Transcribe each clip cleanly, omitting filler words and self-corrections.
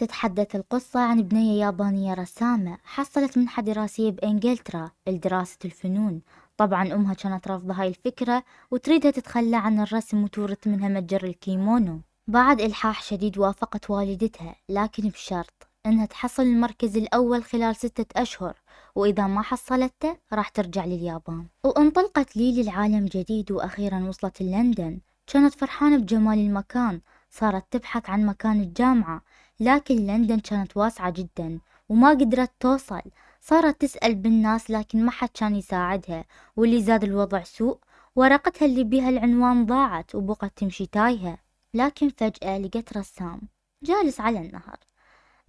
تتحدث القصة عن بنية يابانية رسامة حصلت منحة دراسية بإنجلترا لدراسة الفنون. طبعا أمها كانت رافضة هاي الفكرة وتريدها تتخلى عن الرسم وتورث منها متجر الكيمونو. بعد إلحاح شديد وافقت والدتها، لكن بشرط إنها تحصل المركز الأول خلال 6 أشهر، وإذا ما حصلته راح ترجع لليابان. وانطلقت لي للعالم جديد، وأخيرا وصلت لندن. كانت فرحانة بجمال المكان، صارت تبحث عن مكان الجامعة، لكن لندن كانت واسعة جدا وما قدرت توصل. صارت تسأل بالناس لكن ما حد كان يساعدها، واللي زاد الوضع سوء ورقتها اللي بيها العنوان ضاعت وبقت تمشي تايهة. لكن فجأة لقت رسام جالس على النهر.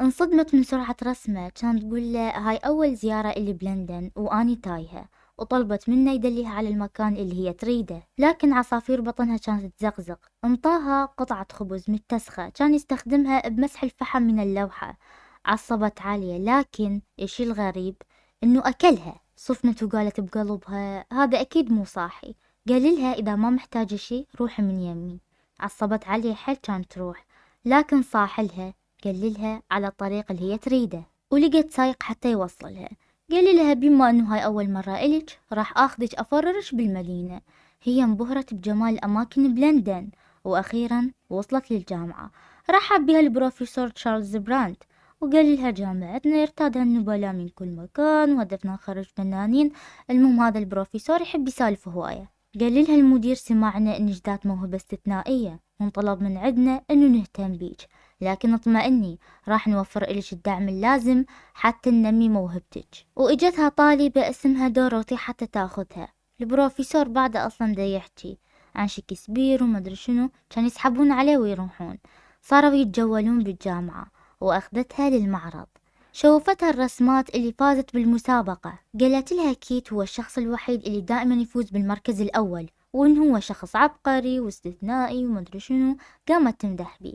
انصدمت من سرعة رسمه، كانت تقول له هاي أول زيارة إلي بلندن وأني تايهة، وطلبت منه يدليها على المكان اللي هي تريده. لكن عصافير بطنها كانت تزقزق. انطاها قطعة خبز متسخة كان يستخدمها بمسح الفحم من اللوحة. عصبت عليه، لكن إيش الغريب إنه أكلها. صفنت وقالت بقلبها هذا أكيد مو صاحي. قال لها إذا ما محتاجة شي روحي من يمي. عصبت عليه حيل كانت تروح، لكن صاحلها قال لها على الطريق اللي هي تريده، ولقت سايق حتى يوصلها. قال لها بما انه هاي اول مرة الك راح اخذك افررش بالمدينة. هي انبهرت بجمال الاماكن بلندن، واخيرا وصلت للجامعة. رحب بها البروفيسور تشارلز براند، وقال لها جامعتنا يرتادها النبلاء من كل مكان وهدفنا نخرج فنانين. المهم هذا البروفيسور يحب يسالف هواية. قال لها المدير سمعنا انك ذات موهبة استثنائية وانطلب من عندنا انه نهتم بيك، لكن اطمئني راح نوفر إلك الدعم اللازم حتى ننمي موهبتك. وإجتها طالبة اسمها دوروثي حتى تاخذها. البروفيسور بعد أصلا دا يحكي عن شكسبير ومدري شنو، كان يسحبون عليه ويروحون. صاروا يتجولون بالجامعة، وأخذتها للمعرض. شوفتها الرسمات اللي فازت بالمسابقة. قالت لها كيت هو الشخص الوحيد اللي دائما يفوز بالمركز الأول، وإن هو شخص عبقري واستثنائي ومدري شنو. قامت تمدح بيه.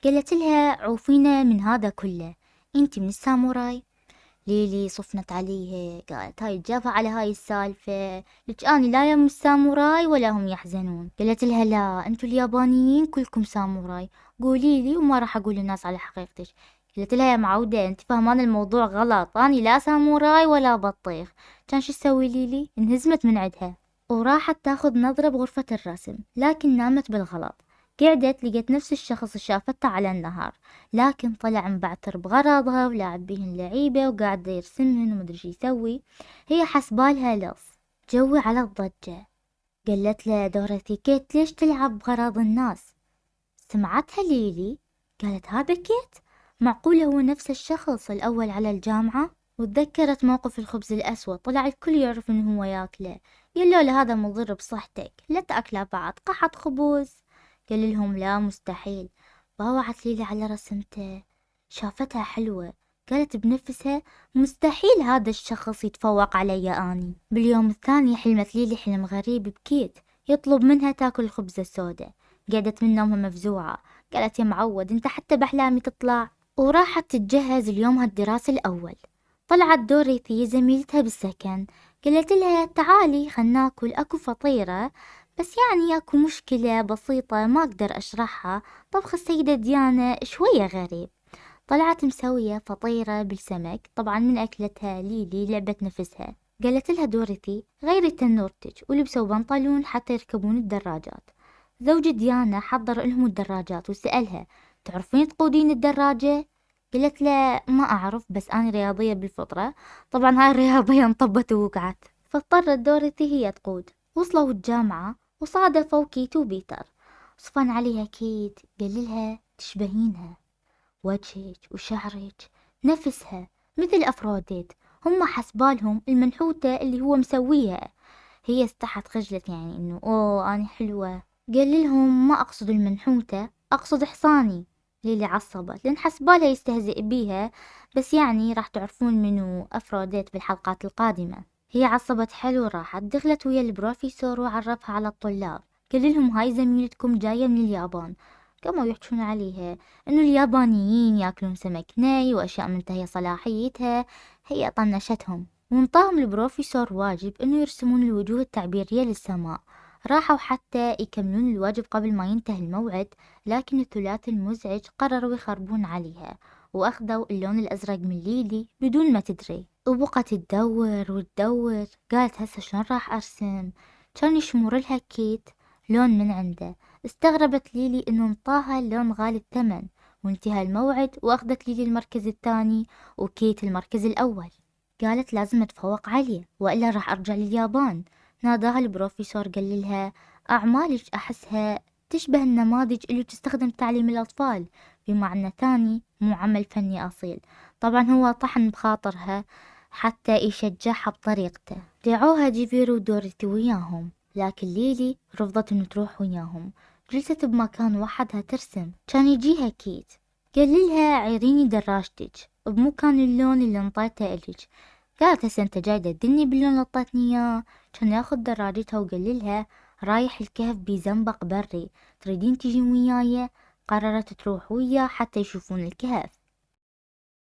قالت لها عوفينا من هذا كله، انت من الساموراي؟ ليلي صفنت عليها، قالت هاي تجافة على هاي السالفة، لك اني لا يم الساموراي ولا هم يحزنون. قالت لها لا، انتو اليابانيين كلكم ساموراي، قولي لي وما راح اقول للناس على حقيقتك. قالت لها يا معودة انت فهمان الموضوع غلط، اني لا ساموراي ولا بطيخ. كان شو تسوي ليلي؟ انهزمت من عندها وراحت تاخذ نظرة بغرفة الرسم، لكن نامت بالغلط. قعدت لقيت نفس الشخص اللي شافته على النهر، لكن طلع مبعتر بغراضها ولعب بيهن لعيبة وقاعد يرسمهن ومدري شي يسوي. هي حسبالها لص. جوي على الضجة. قالت له دورothy كيت ليش تلعب بغراض الناس؟ سمعتها ليلي، قالت هذا كيت؟ معقول هو نفس الشخص الأول على الجامعة؟ وتذكرت موقف الخبز الأسود، طلع الكل يعرف إنه هو ياكله. قالوا له هذا مضر بصحتك، لا تأكله بعد، قحط خبز. قال لهم لا مستحيل. باوعت ليلى على رسمته، شافتها حلوة، قالت بنفسها مستحيل هذا الشخص يتفوق علي أني. باليوم الثاني حلمت ليلي حلم غريب بكيت يطلب منها تاكل الخبزة السوداء. قعدت من نومها مفزوعة، قالت يا معود انت حتى بأحلامي تطلع. وراحت تتجهز ليومها الدراسي الأول. طلعت دوريثي زميلتها بالسكن، قالت لها تعالي خلنا ناكل، اكو فطيرة بس يعني اكو مشكلة بسيطة ما اقدر اشرحها، طبخ السيدة ديانا شوية غريب. طلعت مسوية فطيرة بالسمك، طبعا من اكلتها ليلي لعبت نفسها. قالت لها دوريثي غيري تنورتك ولبسوا بنطلون حتى يركبون الدراجات. زوج ديانا حضر لهم الدراجات وسألها تعرفين تقودين الدراجة؟ قالت له ما أعرف بس أنا رياضية بالفطرة. طبعا هاي الرياضية انطبت ووقعت، فاضطرت دوريثي هي تقود. وصلوا الجامعة وصادفوا كيت وبيتر. صفن عليها كيت، قال لها تشبهينها، وجهك وشعرك نفسها مثل أفروديت. هم حسبالهم المنحوتة اللي هو مسويها. هي استحت خجلت يعني انه اوه انا حلوة. قال لهم ما اقصد المنحوتة، اقصد حصاني. ليلي عصبت لان حسبالها يستهزئ بيها، بس يعني راح تعرفون منو افروديت بالحلقات القادمة. هي عصبت حلو، راحت دخلت ويا البروفيسور وعرفها على الطلاب. قال لهم هاي زميلتكم جاية من اليابان. قاموا يحجون عليها انه اليابانيين ياكلون سمك ني واشياء منتهية صلاحيتها. هي طنشتهم وانطاهم البروفيسور واجب انه يرسمون الوجوه التعبيرية للسماء. راحوا حتى يكملون الواجب قبل ما ينتهي الموعد، لكن الثلاثي المزعج قرروا يخربون عليها وأخذوا اللون الأزرق من ليلي بدون ما تدري، وبقت تدور وتدور. قالت هسه شلون راح أرسم؟ كان يشمر لها كيت لون من عنده. استغربت ليلي إنه انطاها اللون غالي الثمن، وانتهى الموعد وأخذت ليلي المركز الثاني وكيت المركز الأول. قالت لازم أتفوق عليه وإلا راح أرجع لليابان. ناداها البروفيسور قال لها أعمالك أحسها تشبه النماذج اللي تستخدم تعليم الأطفال، بمعنى ثاني مو عمل فني أصيل. طبعا هو طحن بخاطرها حتى يشجعها بطريقته. دعوها جيفيرو ودوريتي وياهم، لكن ليلي رفضت إنه تروح وياهم. جلست بمكان وحدها ترسم. كان يجيها كيت قال لها عيريني دراجتك بمكان اللون اللي انطيته إلك. قالت هسه انت جاي تدلني باللون اللي اعطيتني اياه؟ كان ياخذ دراجتها وقال لها رايح الكهف بزنبق بري، تريدين تجين وياي؟ قررت تروح وياه حتى يشوفون الكهف.